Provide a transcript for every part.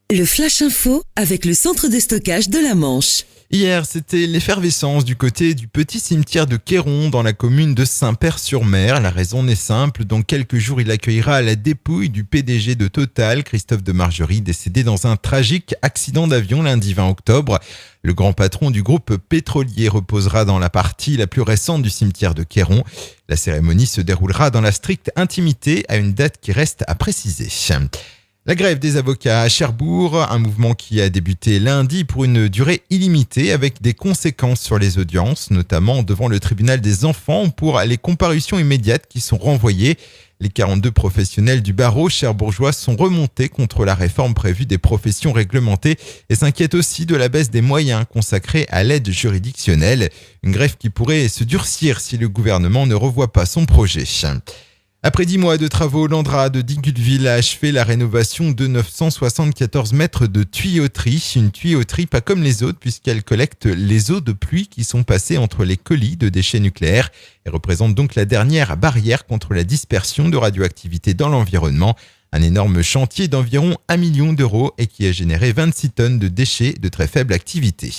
Le Flash Info avec le centre de stockage de la Manche. Hier, c'était l'effervescence du côté du petit cimetière de Queyron dans la commune de Saint-Père-sur-Mer. La raison est simple, dans quelques jours, il accueillera la dépouille du PDG de Total, Christophe de Margerie, décédé dans un tragique accident d'avion lundi 20 octobre. Le grand patron du groupe pétrolier reposera dans la partie la plus récente du cimetière de Queyron. La cérémonie se déroulera dans la stricte intimité à une date qui reste à préciser. La grève des avocats à Cherbourg, un mouvement qui a débuté lundi pour une durée illimitée avec des conséquences sur les audiences, notamment devant le tribunal des enfants pour les comparutions immédiates qui sont renvoyées. Les 42 professionnels du barreau cherbourgeois sont remontés contre la réforme prévue des professions réglementées et s'inquiètent aussi de la baisse des moyens consacrés à l'aide juridictionnelle. Une grève qui pourrait se durcir si le gouvernement ne revoit pas son projet. Après 10 mois de travaux, l'Andra de Digoulville a achevé la rénovation de 974 mètres de tuyauterie. Une tuyauterie pas comme les autres puisqu'elle collecte les eaux de pluie qui sont passées entre les colis de déchets nucléaires et représente donc la dernière barrière contre la dispersion de radioactivité dans l'environnement. Un énorme chantier d'environ 1 million d'euros et qui a généré 26 tonnes de déchets de très faible activité.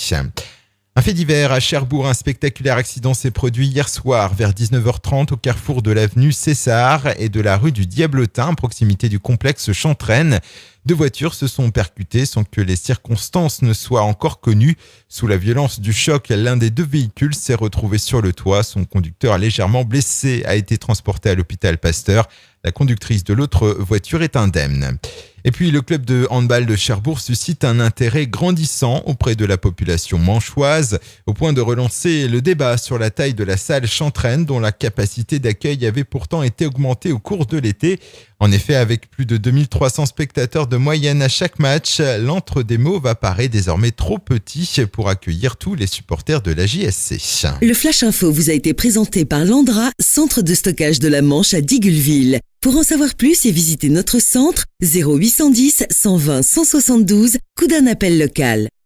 Un fait divers à Cherbourg, un spectaculaire accident s'est produit hier soir vers 19h30 au carrefour de l'avenue César et de la rue du Diablotin, à proximité du complexe Chantraine. 2 voitures se sont percutées sans que les circonstances ne soient encore connues. Sous la violence du choc, l'un des 2 véhicules s'est retrouvé sur le toit. Son conducteur légèrement blessé a été transporté à l'hôpital Pasteur. La conductrice de l'autre voiture est indemne. Et puis le club de handball de Cherbourg suscite un intérêt grandissant auprès de la population manchoise, au point de relancer le débat sur la taille de la salle Chantraine, dont la capacité d'accueil avait pourtant été augmentée au cours de l'été. En effet, avec plus de 2300 spectateurs de moyenne à chaque match, l'Antre des Mauves apparaît désormais trop petit pour accueillir tous les supporters de la JSC. Le Flash Info vous a été présenté par l'Andra, centre de stockage de la Manche à Digoulville. Pour en savoir plus et visiter notre centre, 0810 120 172, coup d'un appel local.